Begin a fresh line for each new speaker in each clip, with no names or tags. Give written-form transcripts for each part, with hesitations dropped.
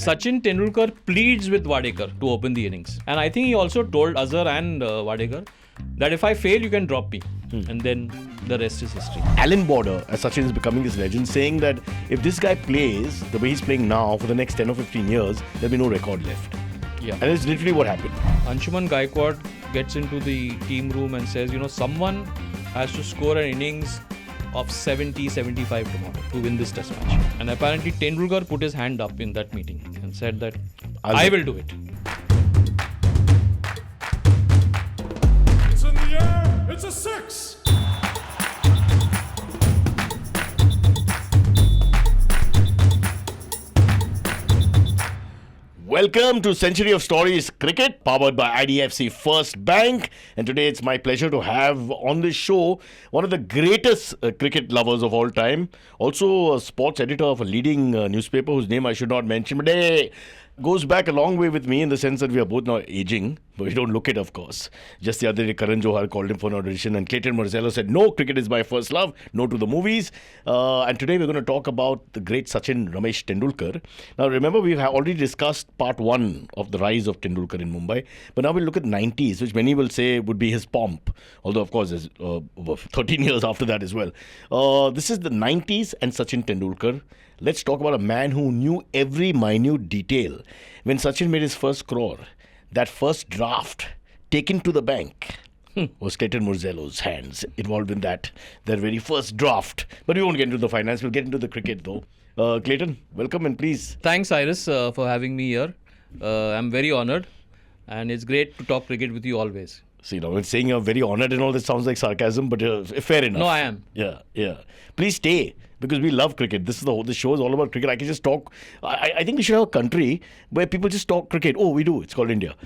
Sachin Tendulkar pleads with Wadekar to open the innings. And I think he also told Azhar and Wadekar that if I fail, you can drop me. And then the rest is history.
Alan Border, as Sachin is becoming his legend, saying that if this guy plays the way he's playing now for the next 10 or 15 years, there'll be no record left.
Yeah.
And it's literally what happened.
Anshuman Gaikwad gets into the team room and says, someone has to score an innings of 70-75 tomorrow to win this test match. And apparently Tendulkar put his hand up in that meeting and said that I will do it.
It's in the air. It's a 6.
Welcome to Century of Stories Cricket, powered by IDFC FIRST Bank. And today it's my pleasure to have on this show one of the greatest cricket lovers of all time. Also a sports editor of a leading newspaper whose name I should not mention. But hey, goes back a long way with me in the sense that we are both now aging. But we don't look it, of course. Just the other day, Karan Johar called him for an audition and Clayton Murzello said, no, cricket is my first love. No to the movies. And today we're going to talk about the great Sachin Ramesh Tendulkar. Now, remember, we've already discussed part 1 of the rise of Tendulkar in Mumbai. But now we'll look at 90s, which many will say would be his pomp. Although, of course, there's 13 years after that as well. This is the 90s and Sachin Tendulkar. Let's talk about a man who knew every minute detail. When Sachin made his first crore, that first draft taken to the bank was Clayton Murzello's hands involved in that, their very first draft. But we won't get into the finance, we'll get into the cricket though. Clayton, welcome and please.
Thanks, Iris, for having me here. I'm very honored and it's great to talk cricket with you always.
So, when saying you're very honored and all this sounds like sarcasm, but fair enough.
No, I am.
Yeah. Please stay, because we love cricket. This show is all about cricket. I can just talk. I think we should have a country where people just talk cricket. Oh, we do. It's called India.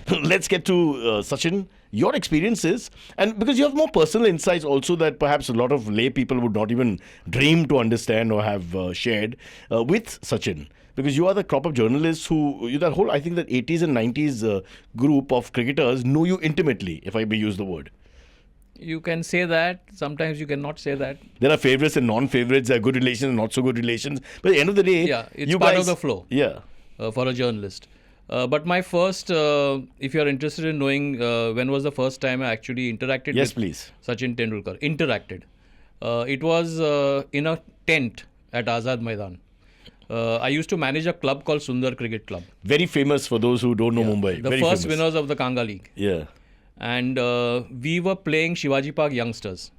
Let's get to Sachin, your experiences. And because you have more personal insights also that perhaps a lot of lay people would not even dream to understand or have shared with Sachin. Because you are the crop of journalists who, that whole, I think that 80s and 90s group of cricketers know you intimately, if I may use the word.
You can say that. Sometimes you cannot say that.
There are favourites and non-favourites. There are good relations and not so good relations. But at the end of the day,
it's part of the flow.
Yeah.
For a journalist. But my first, if you are interested in knowing when was the first time I actually interacted with
please.
Sachin Tendulkar. Interacted. It was in a tent at Azad Maidan. I used to manage a club called Sundar Cricket Club.
Very famous for those who don't know Mumbai.
The
Very
first
famous.
winners of the Kanga League.
Yeah.
And we were playing Shivaji Park youngsters.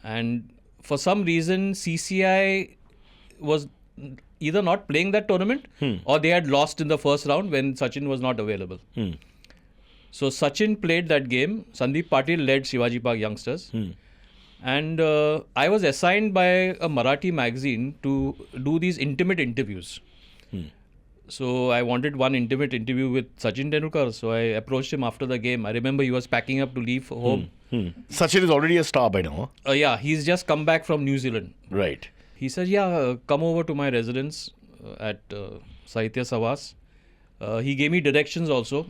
And for some reason, CCI was either not playing that tournament or they had lost in the first round when Sachin was not available. So Sachin played that game. Sandeep Patil led Shivaji Park youngsters. And I was assigned by a Marathi magazine to do these intimate interviews. So I wanted one intimate interview with Sachin Tendulkar. So I approached him after the game. I remember he was packing up to leave home.
Sachin is already a star by now.
Huh? Yeah, he's just come back from New Zealand.
Right.
He said, come over to my residence at Sahitya Savas. He gave me directions also.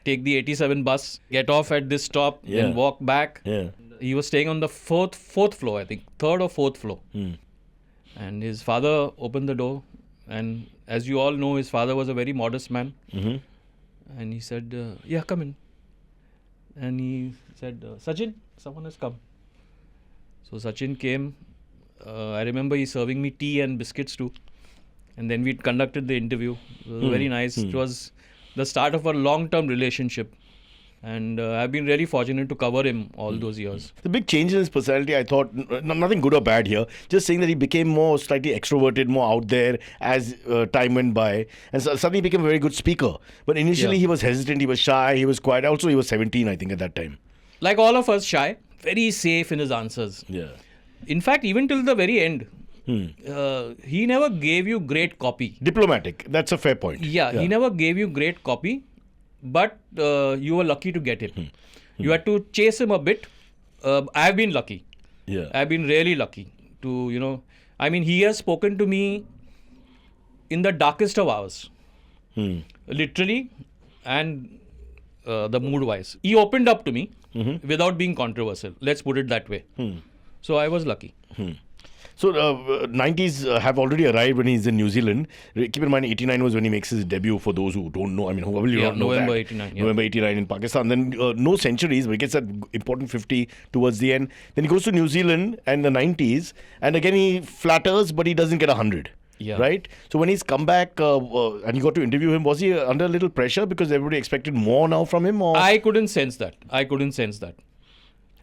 Take the 87 bus, get off at this stop, then walk back.
Yeah.
He was staying on the fourth floor, I think. 3rd or 4th floor. And his father opened the door. And as you all know, his father was a very modest man. And he said, come in. And he said, Sachin, someone has come. So Sachin came. I remember he serving me tea and biscuits too. And then we conducted the interview. It was very nice. It was the start of a long-term relationship. And I've been really fortunate to cover him all those years.
The big change in his personality, I thought, nothing good or bad here, just saying that he became more slightly extroverted, more out there as time went by. And suddenly he became a very good speaker. But initially he was hesitant, he was shy, he was quiet. Also, he was 17, I think, at that time.
Like all of us, shy, very safe in his answers.
Yeah.
In fact, even till the very end, he never gave you great copy.
Diplomatic, that's a fair point.
Yeah, he never gave you great copy. But you were lucky to get him. You had to chase him a bit. I've been lucky.
Yeah.
I've been really lucky to, I mean, he has spoken to me in the darkest of hours. Literally and the mood-wise. He opened up to me without being controversial. Let's put it that way. So I was lucky.
So 90s have already arrived when he's in New Zealand. Keep in mind 89 was when he makes his debut, for those who don't know. I mean, whoever you don't know
November
that.
89. Yeah.
November 89 in Pakistan. Then no centuries, but he gets that important 50 towards the end. Then he goes to New Zealand and the 90s. And again, he flatters, but he doesn't get 100.
Yeah.
Right? So when he's come back and you got to interview him, was he under a little pressure because everybody expected more now from him? Or?
I couldn't sense that.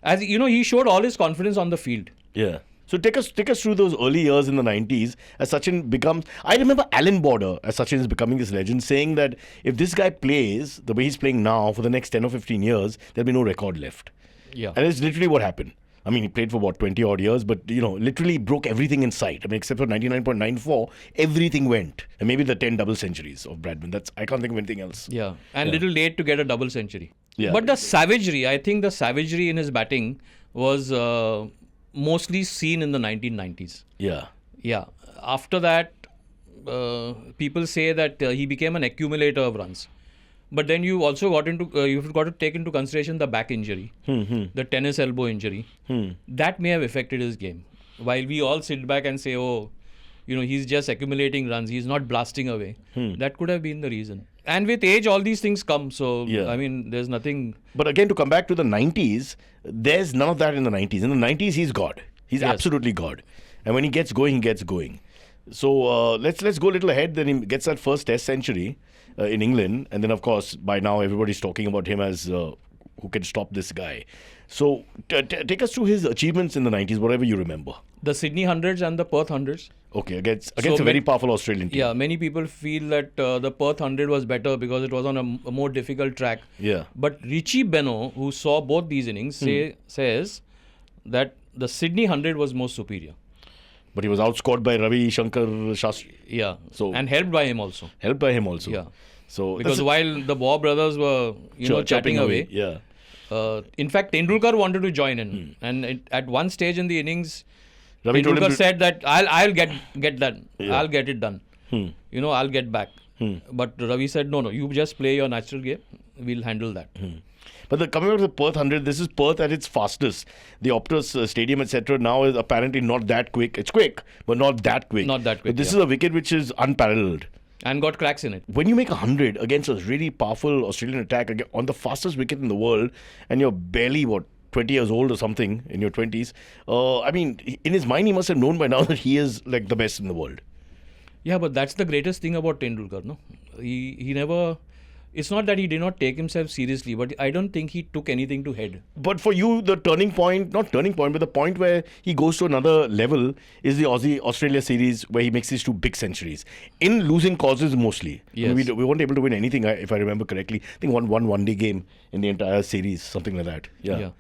As you know, he showed all his confidence on the field.
Yeah. So take us through those early years in the 90s as Sachin becomes... I remember Alan Border, as Sachin is becoming this legend, saying that if this guy plays the way he's playing now for the next 10 or 15 years, there'll be no record left.
Yeah.
And it's literally what happened. I mean, he played for 20 odd years, but literally broke everything in sight. I mean, except for 99.94, everything went. And maybe the 10 double centuries of Bradman. I can't think of anything else.
Yeah. And little late to get a double century.
Yeah.
But I think the savagery in his batting was mostly seen in the 1990s.
Yeah.
Yeah. After that, people say that he became an accumulator of runs. But then you also you've got to take into consideration the back injury, the tennis elbow injury. That may have affected his game. While we all sit back and say, he's just accumulating runs, he's not blasting away. That could have been the reason. And with age, all these things come. So, I mean, there's nothing...
But again, to come back to the 90s, there's none of that in the 90s. In the 90s, he's God. He's absolutely God. And when he gets going, he gets going. So, let's go a little ahead. Then he gets that first test century in England. And then, of course, by now, everybody's talking about him as who can stop this guy. So, take us through his achievements in the 90s, whatever you remember.
The Sydney Hundreds and the Perth Hundreds.
Okay, against a very powerful Australian team.
Yeah, many people feel that the Perth 100 was better because it was on a more difficult track.
Yeah.
But Richie Benaud, who saw both these innings, says that the Sydney 100 was more superior.
But he was outscored by Ravi Shankar Shastri.
Yeah.
So
and helped by him also.
Yeah. So
because while the Bob brothers were chatting away.
Yeah.
In fact, Tendulkar wanted to join in, and at one stage in the innings,
Ravi
Tendulkar said that I'll get done.
Yeah.
I'll get it done. I'll get back. But Ravi said no, you just play your natural game. We'll handle that.
But coming back to the Perth 100, this is Perth at its fastest. The Optus Stadium, etc. now is apparently not that quick. It's quick, but not that quick.
Not that quick.
But this is a wicket which is unparalleled.
And got cracks in it.
When you make 100 against a really powerful Australian attack on the fastest wicket in the world, and you're barely, 20 years old or something in your 20s, I mean, in his mind, he must have known by now that he is like the best in the world.
Yeah, but that's the greatest thing about Tendulkar, no? He never... It's not that he did not take himself seriously, but I don't think he took anything to head.
But for you, the but the point where he goes to another level is the Aussie-Australia series where he makes these two big centuries. In losing causes mostly.
Yes.
I mean, we weren't able to win anything, if I remember correctly. I think one day game in the entire series, something like that. Yeah.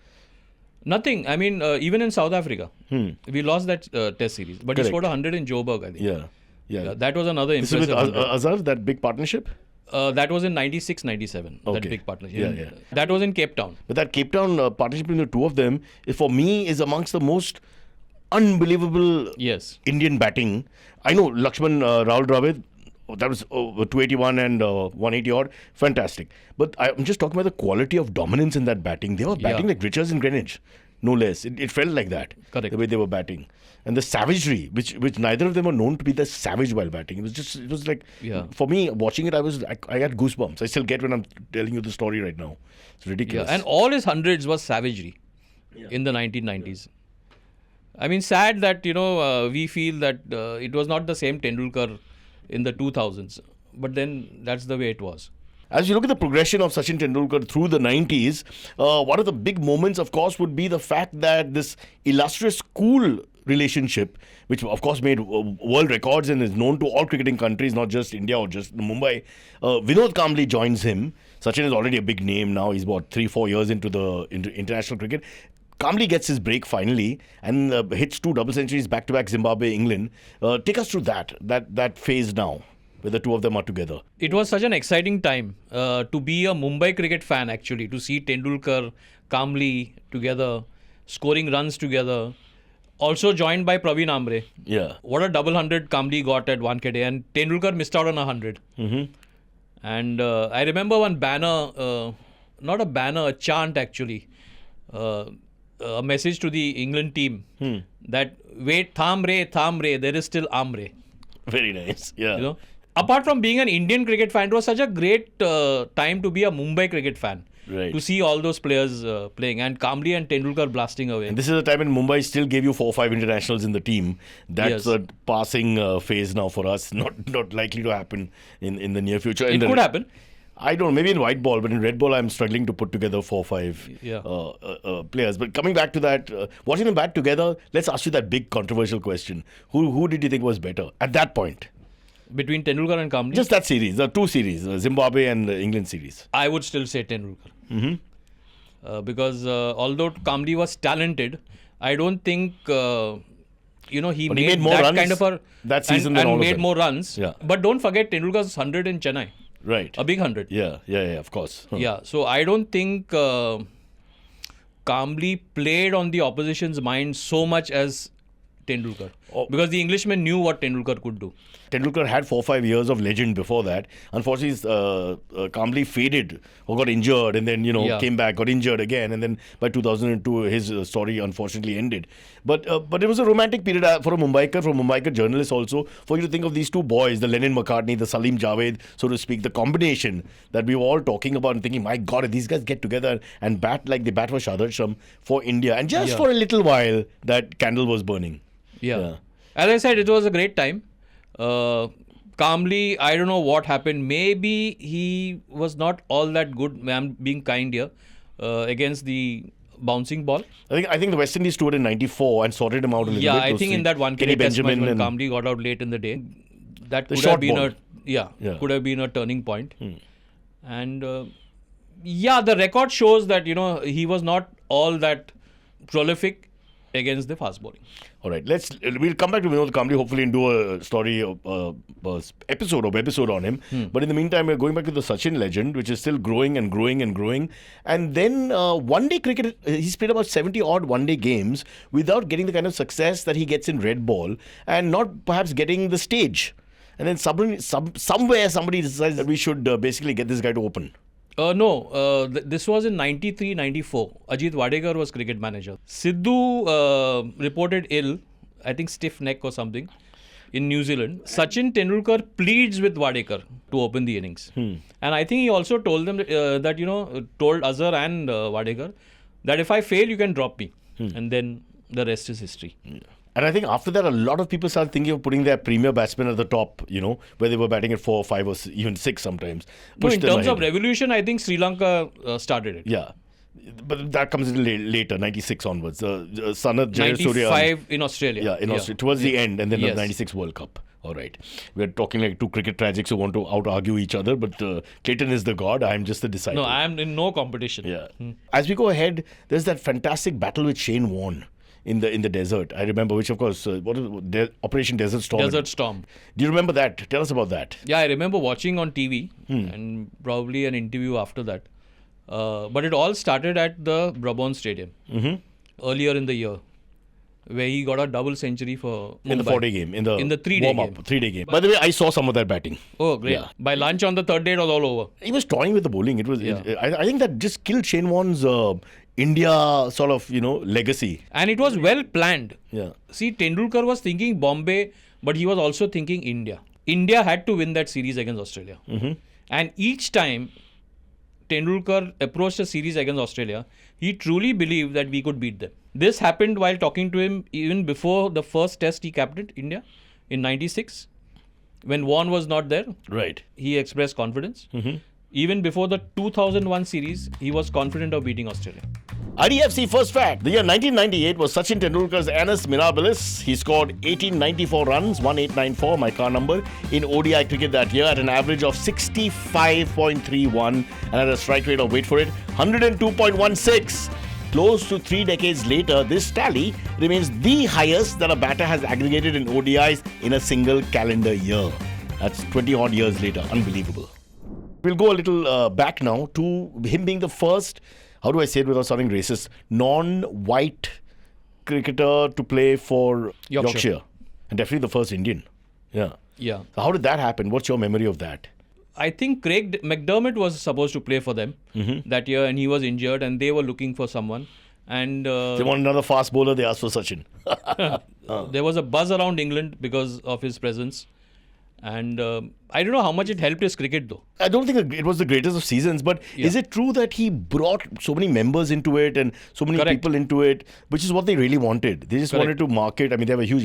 Nothing. I mean, even in South Africa, we lost that test series. But
Correct.
he scored 100 in Joburg, I think.
Yeah.
That was another
This
impressive
is with
100.
Azhar, that big partnership?
That was in 96-97,
Okay.
that big partnership.
Yeah.
That was in Cape Town.
But that Cape Town partnership between the two of them, for me, is amongst the most unbelievable Indian batting. I know Lakshman Rahul Dravid, that was 281 and 180 odd. Fantastic. But I'm just talking about the quality of dominance in that batting. They were batting like Richards in Greenwich. No less. It felt like that.
Correct.
The way they were batting. And the savagery, which neither of them were known to be the savage while batting. It was like, for me, watching it, I had goosebumps. I still get when I'm telling you the story right now. It's ridiculous.
Yeah. And all his hundreds was savagery in the 1990s. I mean, sad that, we feel that it was not the same Tendulkar in the 2000s. But then that's the way it was.
As you look at the progression of Sachin Tendulkar through the 90s, one of the big moments, of course, would be the fact that this illustrious school relationship, which of course made world records and is known to all cricketing countries, not just India or just Mumbai. Vinod Kambli joins him. Sachin is already a big name now. He's about 3-4 years into international cricket. Kambli gets his break finally and hits 2 double centuries back-to-back Zimbabwe, England. Take us through that phase now, where the two of them are together.
It was such an exciting time to be a Mumbai cricket fan, actually, to see Tendulkar, Kambli together, scoring runs together. Also joined by Praveen Amre.
Yeah.
What a double 100 Kambli got at 1KD, and Tendulkar missed out on 100. And I remember one banner, not a banner, a chant actually. a message to the England team that wait, tham re, there is still amre.
Very nice. Yeah.
You know, apart from being an Indian cricket fan, it was such a great time to be a Mumbai cricket fan.
Right.
To see all those players playing and Kambli and Tendulkar blasting away.
And this is a time when Mumbai still gave you 4 or 5 internationals in the team. That's a passing phase now for us. Not likely to happen in the near future.
It could happen.
I don't know, maybe in white ball, but in red ball, I'm struggling to put together 4 or 5 players. But coming back to that, watching them bat together, let's ask you that big controversial question. Who did you think was better at that point?
Between Tendulkar and Kambli?
Just that series, the 2 series, Zimbabwe and the England series.
I would still say Tendulkar. Because although Kambli was talented, I don't think he made more
that
runs
kind of a that season
and made more runs.
Yeah.
But don't forget Tendulkar's 100 in Chennai.
Right.
A big 100.
Yeah, of course.
Yeah, so I don't think Kambli played on the opposition's mind so much as Tendulkar. Because the Englishmen knew what Tendulkar could do.
Tendulkar had 4 or 5 years of legend before that. Unfortunately, Kambli faded or got injured and then, came back, got injured again. And then by 2002, his story unfortunately ended. But it was a romantic period for a Mumbaikar journalist also, for you to think of these 2 boys, the Lennon-McCartney, the Salim Javed, so to speak, the combination that we were all talking about and thinking, my God, if these guys get together and bat like they bat for Shardar for India. And just for a little while, that candle was burning.
Yeah. As I said, it was a great time. Kambli, I don't know what happened. Maybe he was not all that good, I'm being kind here, against the bouncing ball.
I think the West Indies toured in 94 and sorted him out a little bit.
Yeah, I think in that one
Kenny
test match when
and
Kambli got out late in the day, that could have been could have been a turning point. And the record shows that, he was not all that prolific against the fast bowling.
All right, we'll come back to Vinod Kambli hopefully and do a story episode on him. But in the meantime, we're going back to the Sachin legend, which is still growing and growing and growing. And then one-day cricket, he's played about 70 odd one-day games without getting the kind of success that he gets in red ball and not perhaps getting the stage. And then somewhere somebody decides that we should basically get this guy to open.
This was in 93-94. Ajit Wadekar was cricket manager. Sidhu reported ill, I think stiff neck or something, in New Zealand. Sachin Tendulkar pleads with Wadekar to open the innings. And I think he also told them told Azhar and Wadekar that if I fail, you can drop me. And then the rest is history.
And I think after that, a lot of people started thinking of putting their premier batsmen at the top, where they were batting at 4, 5 or even 6 sometimes.
In terms of revolution, I think Sri Lanka started it.
Yeah. But that comes in later, 96 onwards. Sanat
95 in Australia.
Yeah, in Australia. Towards the end, and then the 96 World Cup. All right. We're talking like 2 cricket tragics who want to out-argue each other, but Clayton is the god. I'm just the disciple.
No, I'm in no competition.
Yeah. As we go ahead, there's that fantastic battle with Shane Warne in the desert. I remember, which of course, Operation Desert Storm.
Desert Storm.
Do you remember that? Tell us about that.
Yeah, I remember watching on TV and probably an interview after that. But it all started at the Brabant Stadium earlier in the year, where he got a double century for Mumbai.
In the 4-day game. In the
3-day game.
3-day game. By the way, I saw some of that batting.
Oh, great. Yeah. By lunch on the 3rd day, it was all over.
He was toying with the bowling. It was. I think that just killed Shane Warne's India sort of, legacy.
And it was well planned.
Yeah.
See, Tendulkar was thinking Bombay, but he was also thinking India. India had to win that series against Australia. And each time Tendulkar approached a series against Australia, he truly believed that we could beat them. This happened while talking to him even before the first test he captained India in 96. When Warne was not there,
right,
he expressed confidence. Even before the 2001 series, he was confident of beating Australia.
IDFC First Fact. The year 1998 was Sachin Tendulkar's annus mirabilis. He scored 1894 runs, 1894, my car number, in ODI cricket that year at an average of 65.31 and at a strike rate of, wait for it, 102.16. Close to 3 decades later, this tally remains the highest that a batter has aggregated in ODIs in a single calendar year. That's 20 odd years later. Unbelievable. We'll go a little back now to him being the first, how do I say it without sounding racist, non-white cricketer to play for Yorkshire. And definitely the first Indian. Yeah.
Yeah.
So how did that happen? What's your memory of that?
I think Craig McDermott was supposed to play for them that year, and he was injured and they were looking for someone. And
They want another fast bowler, they asked for Sachin.
there was a buzz around England because of his presence. And I don't know how much it helped his cricket though.
I don't think it was the greatest of seasons, but is it true that he brought so many members into it and so many
Correct.
people into it, which is what they really wanted? They just
Correct.
wanted to market. I mean, they have a huge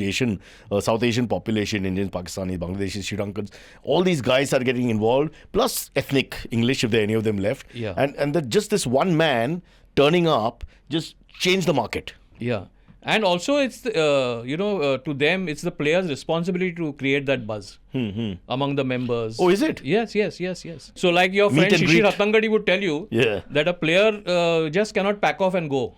South Asian population, Indians, Pakistanis, Bangladeshis, Sri Lankans. All these guys are getting involved, plus ethnic English if there are any of them left.
Yeah.
And just this one man turning up just changed the market.
Yeah. And also, it's to them, it's the players' responsibility to create that buzz among the members.
Oh, is it?
Yes. So, like your friend
and
Shishir
greet.
Ratangadi would tell you
Yeah.
that a player just cannot pack off and go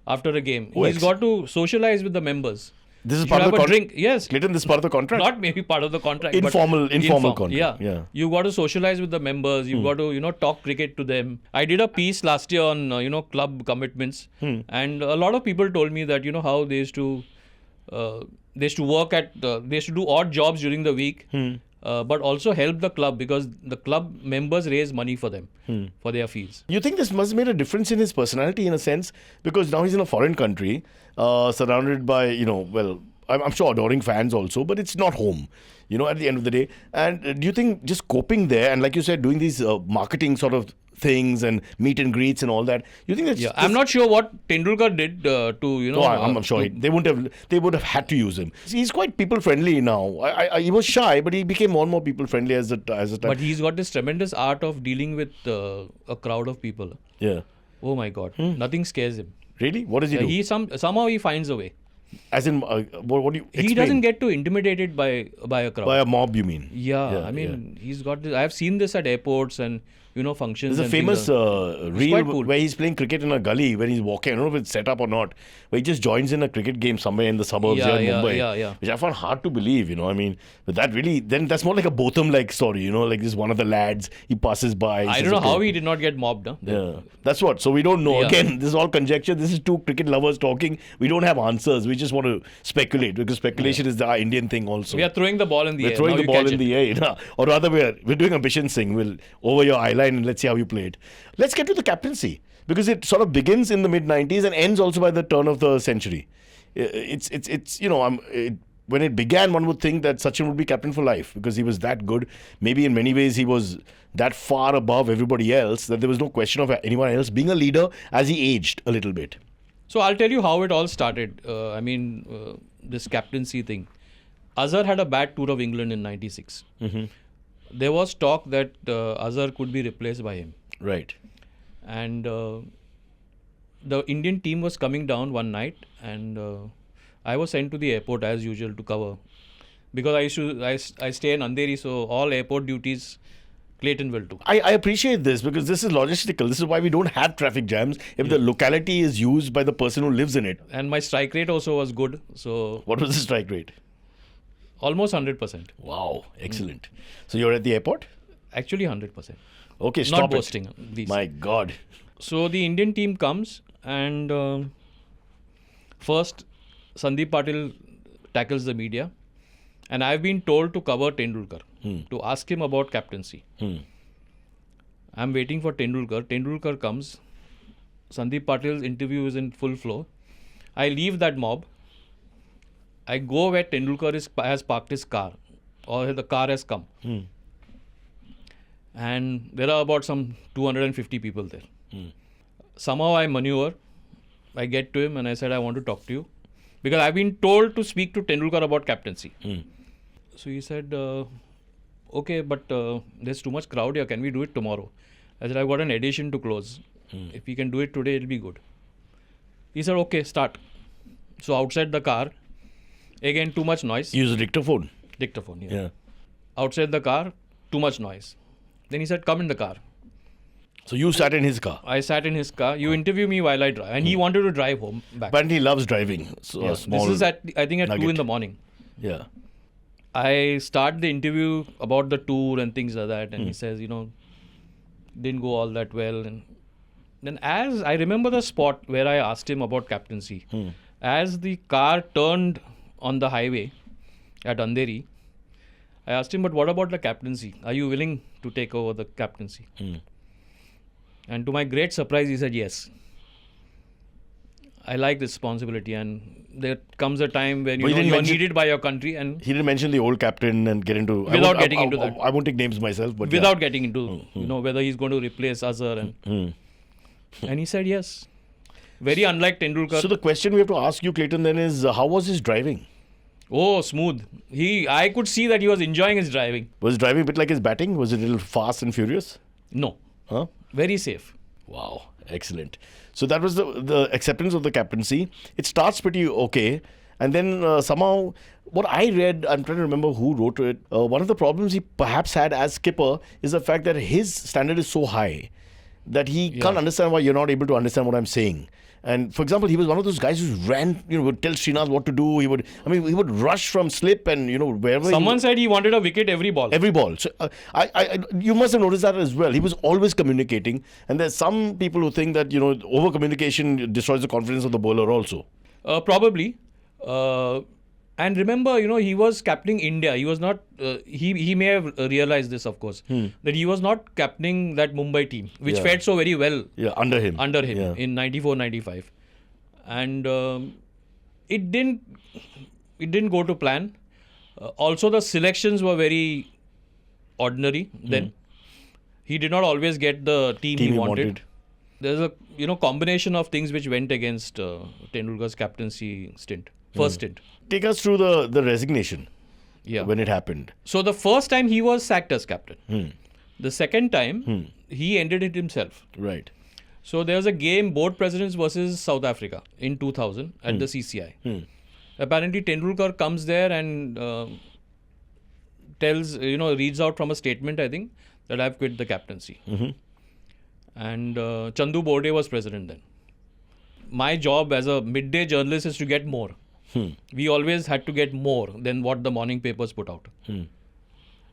after a game.
Oh,
He's got to socialize with the members.
This is
You
part
should
of the
have a
contract.
drink. Yes.
Clayton, this is part of the contract.
Not maybe part of the contract. but
Informal contract.
Yeah. You got to socialize with the members. You got to, talk cricket to them. I did a piece last year on, club commitments. And a lot of people told me that, how they used to work at, they used to do odd jobs during the week. But also help the club because the club members raise money for them, for their fees.
You think this must have made a difference in his personality in a sense? Because now he's in a foreign country, surrounded by, I'm sure adoring fans also, but it's not home, at the end of the day. And do you think just coping there and like you said, doing these marketing sort of things and meet and greets and all that, you think that's...
Yeah, I'm not sure what Tendulkar did to.
No, I'm sure they would have had to use him. He's quite people friendly now. He was shy, but he became more and more people friendly as the time.
But he's got this tremendous art of dealing with a crowd of people.
Yeah.
Oh my God, nothing scares him.
Really? What does he do?
Somehow he finds a way.
As in, what do you explain?
He doesn't get too intimidated by a crowd.
By a mob, you mean?
Yeah, he's got this. I've seen this at airports and functions.
There's a
and
famous reel
quite cool.
where he's playing cricket in a gully when he's walking. I don't know if it's set up or not. Where he just joins in a cricket game somewhere in the suburbs here in Mumbai. Which I found hard to believe, I mean, but that really, then that's more like a Botham-like story, like this one of the lads, he passes by.
I don't know how he did not get mobbed. Huh?
Yeah, that's what. So we don't know.
Yeah.
Again, this is all conjecture. This is two cricket lovers talking. We don't have answers. We just want to speculate because speculation is the Indian thing also.
We are throwing the ball in the air.
We're throwing
Now
the
you
ball
catch
in
it.
the air. Or rather, we're doing a Bishan Singh. We'll over your eye line and let's see how you play it. Let's get to the captaincy because it sort of begins in the mid-90s and ends also by the turn of the century. When it began, one would think that Sachin would be captain for life because he was that good. Maybe in many ways he was that far above everybody else that there was no question of anyone else being a leader as he aged a little bit.
So I'll tell you how it all started. This captaincy thing. Azhar had a bad tour of England in '96. There was talk that Azhar could be replaced by him.
Right.
And the Indian team was coming down one night and I was sent to the airport as usual to cover. Because I stay in Andheri, so all airport duties Clayton will do.
I appreciate this because this is logistical. This is why we don't have traffic jams if the locality is used by the person who lives in it.
And my strike rate also was good. So
What was the strike rate?
almost 100%.
Wow, excellent. So you're at the airport?
Actually 100%.
Okay, stop
Not
it.
boasting. Please.
My God.
So the Indian team comes and first Sandeep Patil tackles the media and I've been told to cover Tendulkar, to ask him about captaincy. I'm waiting for Tendulkar. Tendulkar comes. Sandeep Patil's interview is in full flow. I leave that mob. I go where Tendulkar has parked his car or the car has come. And there are about some 250 people there. Somehow I maneuver. I get to him and I said, I want to talk to you. Because I've been told to speak to Tendulkar about captaincy. So he said, okay, but there's too much crowd here. Can we do it tomorrow? I said, I've got an edition to close. If we can do it today, it'll be good. He said, okay, start. So outside the car, again, too much noise.
Use a dictaphone.
Dictaphone,
Yeah.
Outside the car, too much noise. Then he said, come in the car.
So you sat in his car.
I sat in his car. You interview me while I drive. And he wanted to drive home back.
Apparently he loves driving. So a small
This is I think at
nugget.
2 in the morning.
Yeah.
I start the interview about the tour and things like that. And he says, didn't go all that well. And then as I remember the spot where I asked him about captaincy. As the car turned on the highway at Andheri, I asked him, but what about the captaincy? Are you willing to take over the captaincy? And to my great surprise, he said yes. I like this responsibility, and there comes a time when you
But he
know
didn't
you're
mention-
needed by your country, and
He didn't mention the old captain and get into...
Without getting into that.
I won't take names myself, but
without getting into whether he's going to replace Azhar, and he said yes. Very unlike Tendulkar.
So the question we have to ask you, Clayton, then is how was his driving?
Oh, smooth. I could see that he was enjoying his driving.
Was driving a bit like his batting? Was it a little fast and furious?
No,
Huh?
very safe.
Wow, excellent. So that was the acceptance of the captaincy. It starts pretty okay. And then somehow, what I read, I'm trying to remember who wrote it. One of the problems he perhaps had as skipper is the fact that his standard is so high that he can't understand why you're not able to understand what I'm saying. And for example, he was one of those guys who ran, would tell Srinath what to do. He would rush from slip and, wherever.
Someone said he wanted a wicket every ball.
Every ball. So you must have noticed that as well. He was always communicating. And there's some people who think that, over communication destroys the confidence of the bowler also.
Probably. And remember, he was captaining India. He was not, he may have realized this, of course, that he was not captaining that Mumbai team, which fared so very well
under him
in 94-95. And it didn't go to plan. Also, the selections were very ordinary then. He did not always get the team he wanted. There's a combination of things which went against Tendulkar's captaincy stint, first stint.
Take us through the resignation when it happened.
So the first time he was sacked as captain. The second time he ended it himself.
Right.
So there was a game, board presidents versus South Africa in 2000 at the CCI. Apparently Tendulkar comes there and tells, reads out from a statement, I think, that I've quit the captaincy. And Chandu Borde was president then. My job as a midday journalist is to get more. We always had to get more than what the morning papers put out.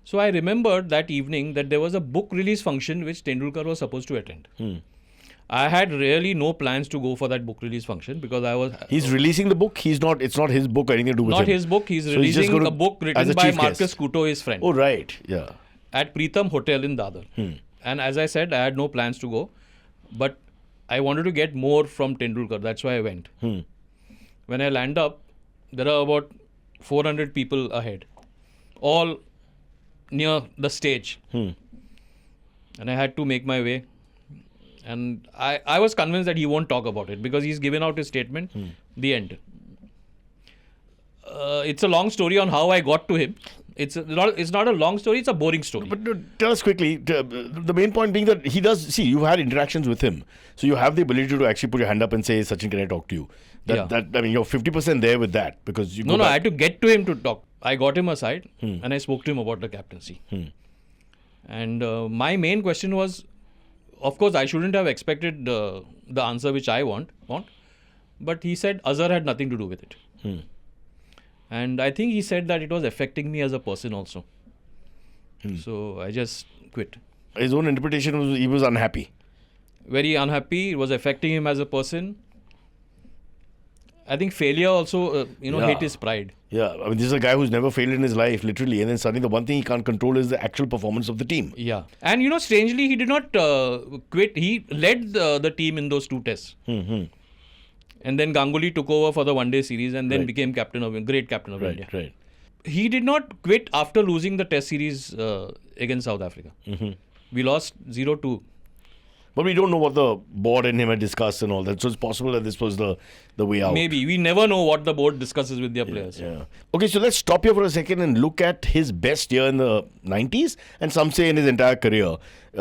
So I remembered that evening that there was a book release function which Tendulkar was supposed to attend. I had really no plans to go for that book release function because I was...
He's releasing the book? It's not his book or anything to do with him?
Not his book. He's releasing a book written by Marcus Couto, his friend.
Oh, right. Yeah.
At Pritham Hotel in Dadar. And as I said, I had no plans to go. But I wanted to get more from Tendulkar. That's why I went. When I land up, there are about 400 people ahead, all near the stage. And I had to make my way. And I was convinced that he won't talk about it because he's given out his statement. The end. It's a long story on how I got to him. It's not a long story, it's a boring story.
But tell us quickly, the main point being that he does, you've had interactions with him. So you have the ability to actually put your hand up and say, Sachin, can I talk to you? You're 50% there with that because you
I had to get to him to talk. I got him aside and I spoke to him about the captaincy. And my main question was, of course, I shouldn't have expected the answer which I want. But he said Azhar had nothing to do with it. And I think he said that it was affecting me as a person also. So I just quit.
His own interpretation was he was unhappy.
Very unhappy. It was affecting him as a person. I think failure also, hit his pride.
Yeah, I mean, this is a guy who's never failed in his life, literally. And then suddenly the one thing he can't control is the actual performance of the team.
Yeah. And, strangely, he did not quit. He led the team in those 2 tests. And then Ganguly took over for the one-day series and then became great captain of India.
Right.
He did not quit after losing the test series against South Africa. We lost 0-2.
But we don't know what the board and him had discussed and all that. So it's possible that this was the way out.
Maybe. We never know what the board discusses with their players.
Yeah. Okay, so let's stop here for a second and look at his best year in the 90s and some say in his entire career,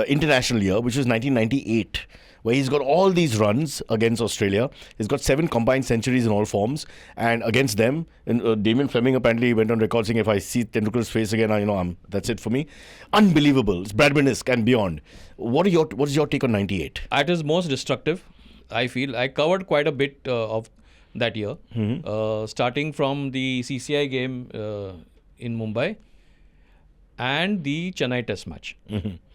international year, which was 1998. Where he's got all these runs against Australia. He's got 7 combined centuries in all forms. And against them, Damien Fleming apparently went on record saying, if I see Tendulkar's face again, that's it for me. Unbelievable. It's Bradman-esque and beyond. What is your take on 98?
At his most destructive, I feel. I covered quite a bit of that year. Starting from the CCI game in Mumbai. And the Chennai test match.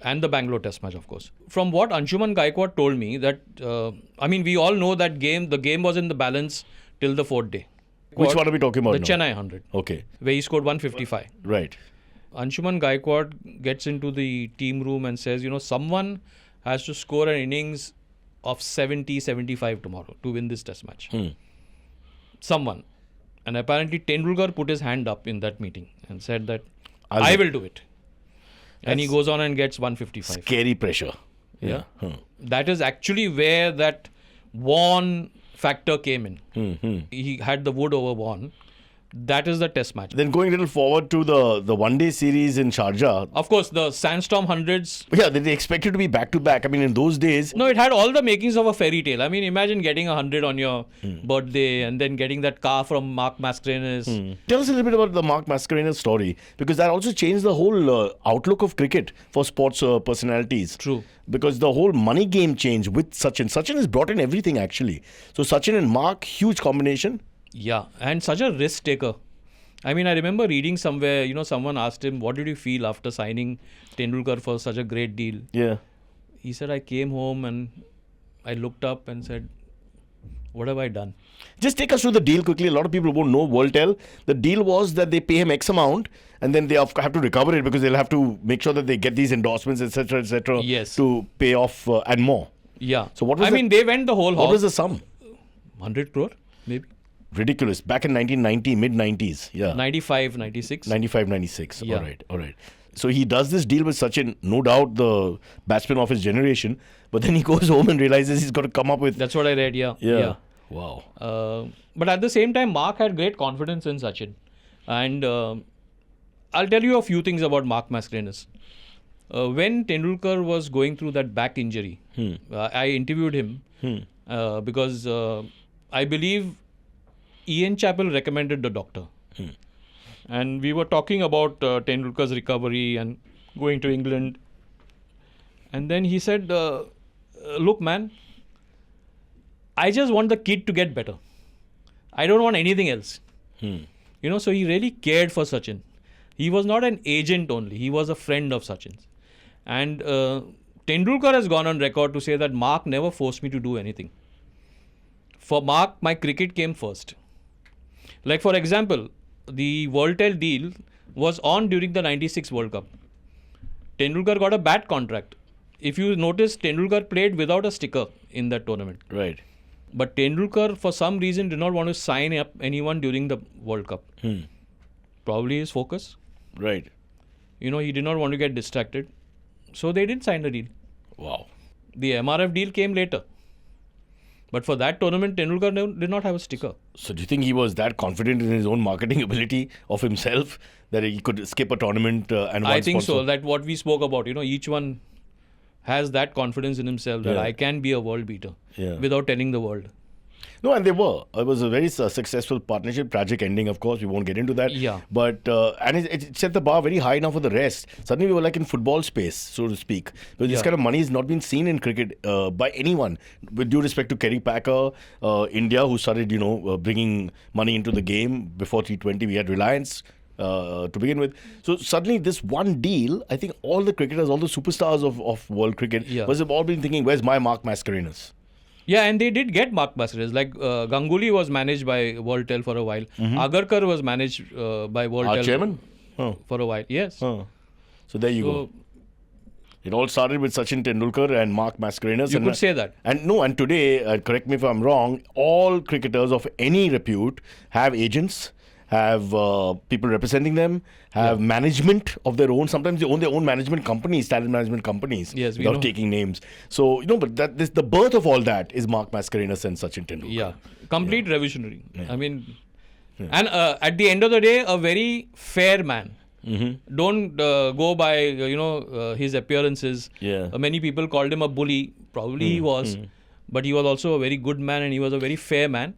And the Bangalore test match, of course. From what Anshuman Gaikwad told me, that, we all know that the game was in the balance till the 4th day.
Which one are we talking about
The
now?
Chennai 100.
Okay.
Where he scored 155.
Right.
Anshuman Gaikwad gets into the team room and says, someone has to score an innings of 70-75 tomorrow to win this test match. Someone. And apparently Tendulkar put his hand up in that meeting and said that I will do it. And he goes on and gets 155.
Scary pressure.
Yeah. That is actually where that Warne factor came in. He had the wood over Warne. That is the test match.
Then going a little forward to the one-day series in Sharjah.
Of course, the Sandstorm hundreds.
Yeah, they expected to be back-to-back. I mean, in those days...
No, it had all the makings of a fairy tale. I mean, imagine getting 100 on your birthday and then getting that car from Mark Mascarenhas.
Tell us a little bit about the Mark Mascarenhas story, because that also changed the whole outlook of cricket for sports personalities.
True.
Because the whole money game changed with Sachin. Sachin has brought in everything, actually. So Sachin and Mark, huge combination.
Yeah, and such a risk taker. I mean, I remember reading somewhere, someone asked him, what did you feel after signing Tendulkar for such a great deal?
Yeah.
He said, I came home and I looked up and said, what have I done?
Just take us through the deal quickly. A lot of people won't know Worldtel. The deal was that they pay him X amount and then they have to recover it because they'll have to make sure that they get these endorsements, etc.,
yes.
to pay off and more.
Yeah.
So what was
they went the whole hog.
What was the sum?
100 crore, maybe.
Ridiculous. Back in 1990, mid-90s. Yeah.
95, 96.
95, 96.
Yeah.
All right. So he does this deal with Sachin, no doubt the batsman of his generation, but then he goes home and realizes he's got to come up with...
That's what I read, yeah.
Wow.
But at the same time, Mark had great confidence in Sachin. And I'll tell you a few things about Mark Mascarenhas. When Tendulkar was going through that back injury, I interviewed him because I believe Ian Chappell recommended the doctor. And we were talking about Tendulkar's recovery and going to England. And then he said, look, man, I just want the kid to get better. I don't want anything else. So he really cared for Sachin. He was not an agent only. He was a friend of Sachin's. And Tendulkar has gone on record to say that Mark never forced me to do anything. For Mark, my cricket came first. Like, for example, the Worldtel deal was on during the 96 World Cup. Tendulkar got a bat contract. If you notice, Tendulkar played without a sticker in that tournament.
Right.
But Tendulkar, for some reason, did not want to sign up anyone during the World Cup. Probably his focus.
Right.
He did not want to get distracted. So they didn't sign the deal.
Wow.
The MRF deal came later. But for that tournament, Tendulkar did not have a sticker.
So do you think he was that confident in his own marketing ability of himself that he could skip a tournament and
I think so. That what we spoke about, each one has that confidence in himself that I can be a world beater without telling the world.
No, and they were. It was a very successful partnership. Tragic ending, of course. We won't get into that.
Yeah.
But, and it set the bar very high now for the rest. Suddenly we were like in football space, so to speak. Because this kind of money has not been seen in cricket by anyone. With due respect to Kerry Packer, India, who started, bringing money into the game. Before T20, we had Reliance. To begin with. So suddenly this one deal, I think all the cricketers, all the superstars of world cricket must have all been thinking, where's my Mark Mascarenhas?
Yeah, and they did get Mark Mascarenhas. Like Ganguly was managed by Worldtel for a while. Agarkar was managed by Worldtel.
Our chairman?
For a while, yes.
So there you go. It all started with Sachin Tendulkar and Mark Mascarenhas.
You could say that.
And today, correct me if I'm wrong, all cricketers of any repute have agents, have people representing them, have management of their own. Sometimes they own their own management companies, talent management companies, without taking names. So, but the birth of all that is Mark Mascarenhas and Sachin Tendulkar.
Yeah, complete revolutionary. I mean, and at the end of the day, a very fair man. Don't go by, his appearances. Many people called him a bully. Probably he was. But he was also a very good man and he was a very fair man.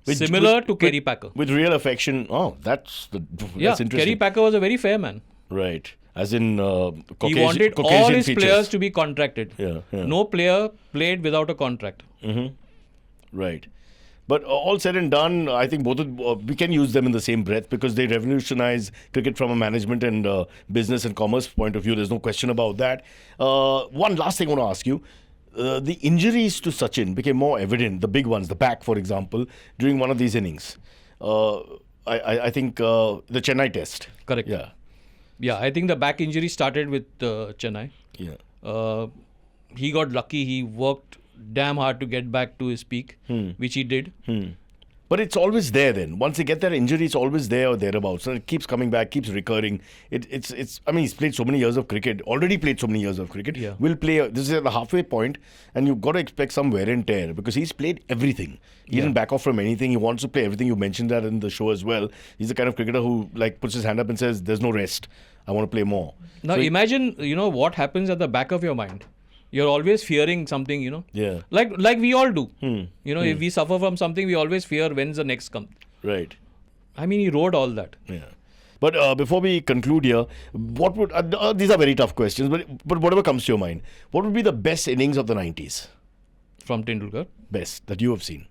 Similar to Kerry Packer.
With real affection. Oh, that's interesting.
Kerry Packer was a very fair man.
Right. As in Caucasian.
He wanted
Caucasian
all his
features.
players to be contracted. No player played without a contract.
Right. But all said and done, I think both we can use them in the same breath because they revolutionize cricket from a management and business and commerce point of view. There's no question about that. One last thing I want to ask you. The injuries to Sachin became more evident, the big ones, the back, for example, during one of these innings. I think the Chennai test.
Correct. Yeah, I think the back injury started with Chennai. He got lucky. He worked damn hard to get back to his peak, which he did.
But it's always there then. Once they get that injury, it's always there or thereabouts. So it keeps coming back, keeps recurring. It's. I mean, he's played so many years of cricket. Already played so many years of cricket.
Yeah.
Will play. This is at the halfway point, and you've got to expect some wear and tear because he's played everything. He didn't back off from anything. He wants to play everything. You mentioned that in the show as well. He's the kind of cricketer who like puts his hand up and says, "There's no rest. I want to play more."
Now
So
imagine, what happens at the back of your mind. You're always fearing something,
Yeah.
Like we all do. If we suffer from something, we always fear when's the next come.
Right.
I mean, he wrote all that.
Yeah. But before we conclude here, what would these are very tough questions, but whatever comes to your mind, what would be the best innings of the 90s?
From Tendulkar.
Best that you have seen.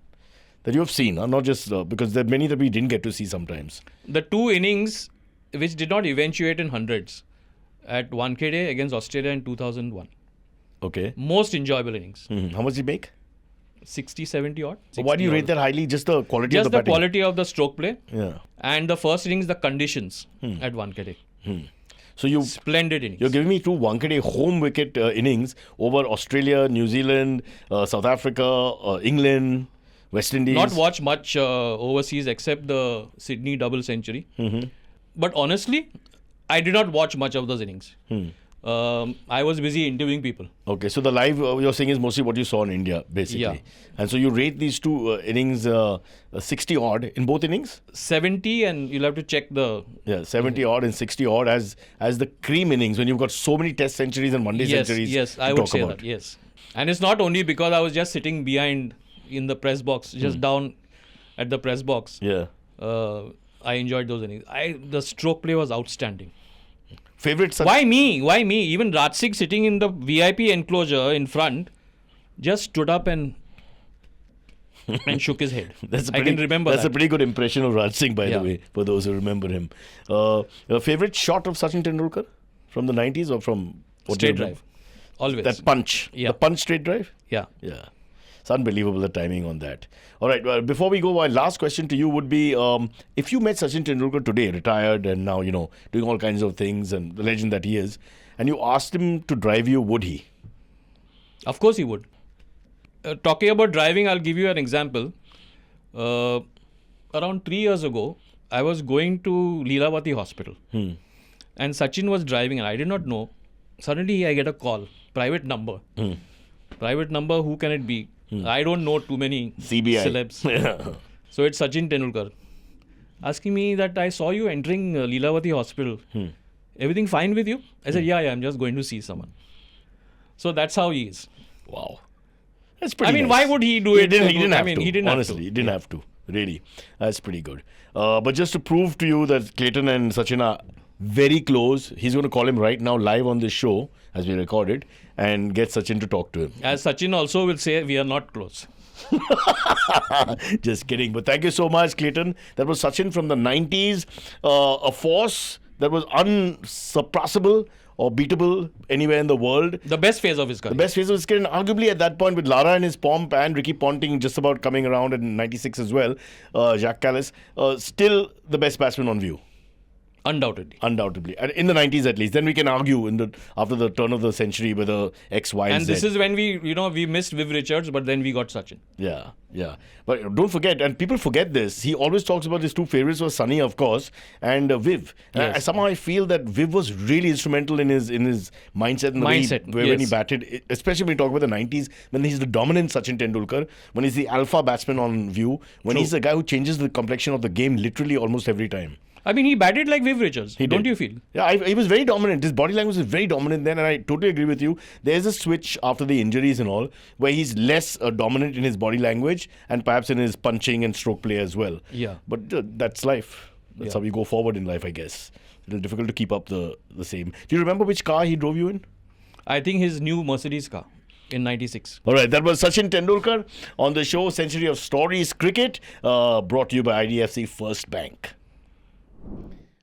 Not just because there are many that we didn't get to see sometimes.
The two innings which did not eventuate in hundreds at 1K Day against Australia in 2001.
Okay.
Most enjoyable innings.
How much did he make?
60, 70 odd.
So why do you
60
rate
odd.
that highly? Just the quality
Just
of the
the
batting?
quality of the stroke play.
Yeah.
And the first innings, the conditions at 1K Day.
So
Splendid innings.
you're giving me two Wankhede home wicket innings over Australia, New Zealand, South Africa, England, West Indies.
Not watch much overseas except the Sydney double century. But honestly, I did not watch much of those innings. I was busy interviewing people.
Okay, so the live you're saying is mostly what you saw in India, basically.
Yeah.
And so you rate these two innings 60 odd in both innings?
70, and you'll have to check the...
Yeah, 70 odd and 60 odd as the cream innings when you've got so many test centuries and one day centuries.
Yes,
to
I would
talk
say
about.
that, yes. And it's not only because I was just sitting behind in the press box, just down at the press box.
Yeah.
I enjoyed those innings. The stroke play was outstanding.
Favorite Sachin?
Why me? Even Raj Singh sitting in the VIP enclosure in front just stood up and shook his head. I can remember
That's
that.
a pretty good impression of Raj Singh, by the
Yeah.
way, for those who remember him. Your favorite shot of Sachin Tendulkar from the 90s or from what do you
Straight
remember?
drive. Always.
That punch.
Yeah.
The punch straight drive?
Yeah.
Yeah. It's unbelievable, the timing on that. All right, well, before we go, my last question to you would be, if you met Sachin Tendulkar today, retired and now, doing all kinds of things and the legend that he is, and you asked him to drive you, would he?
Of course he would. Talking about driving, I'll give you an example. Around 3 years ago, I was going to Leelavati Hospital. And Sachin was driving and I did not know. Suddenly I get a call. Private number. Private number, who can it be? I don't know too many
CBI.
celebs. So it's Sachin Tendulkar. Asking me that I saw you entering Leelavati Hospital. Everything fine with you? I said, yeah, I'm just going to see someone. So that's how he is.
Wow. That's pretty
I mean,
nice.
why would he do it?
He didn't have to.
He didn't
Honestly,
have to.
he didn't have to. Really. That's pretty good. But just to prove to you that Clayton and Sachin are very close, he's going to call him right now live on this show as we record it and get Sachin to talk to him.
As Sachin also will say, we are not close.
Just kidding. But thank you so much, Clayton. That was Sachin from the 90s. A force that was unsurpassable or beatable anywhere in the world.
The best phase of his career.
The best phase of his career, and arguably at that point with Lara and his pomp and Ricky Ponting just about coming around in 96 as well, Jacques Callis, still the best batsman on view.
Undoubtedly.
Undoubtedly. And in the 90s at least. Then we can argue after the turn of the century whether X, Y,
And
Z.
this is when we missed Viv Richards, but then we got Sachin.
Yeah. But don't forget, and people forget this, he always talks about his two favorites were Sunny, of course, and Viv.
Yes.
Somehow I feel that Viv was really instrumental in his mindset and the way when he
yes.
batted, especially when we talk about the 90s, when he's the dominant Sachin Tendulkar, when he's the alpha batsman on view, when he's the guy who changes the complexion of the game literally almost every time.
I mean, he batted like Viv Richards.
He
Don't
did.
you feel?
Yeah, he was very dominant. His body language was very dominant then, and I totally agree with you. There's a switch after the injuries and all, where he's less dominant in his body language and perhaps in his punching and stroke play as well.
Yeah.
But that's life. That's
Yeah.
how we go forward in life, I guess. It's difficult to keep up the same. Do you remember which car he drove you in?
I think his new Mercedes car in 96.
All right, that was Sachin Tendulkar on the show Century of Stories Cricket, brought to you by IDFC FIRST Bank.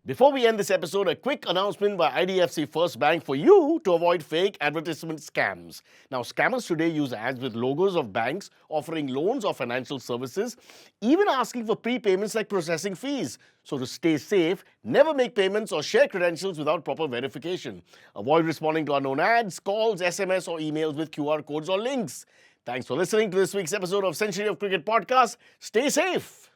Before we end this episode, a quick announcement by IDFC FIRST Bank for you to avoid fake advertisement scams. Now, scammers today use ads with logos of banks offering loans or financial services, even asking for prepayments like processing fees. So to stay safe, never make payments or share credentials without proper verification. Avoid responding to unknown ads, calls, SMS or emails with QR codes or links. Thanks for listening to this week's episode of Century of Cricket podcast. Stay safe.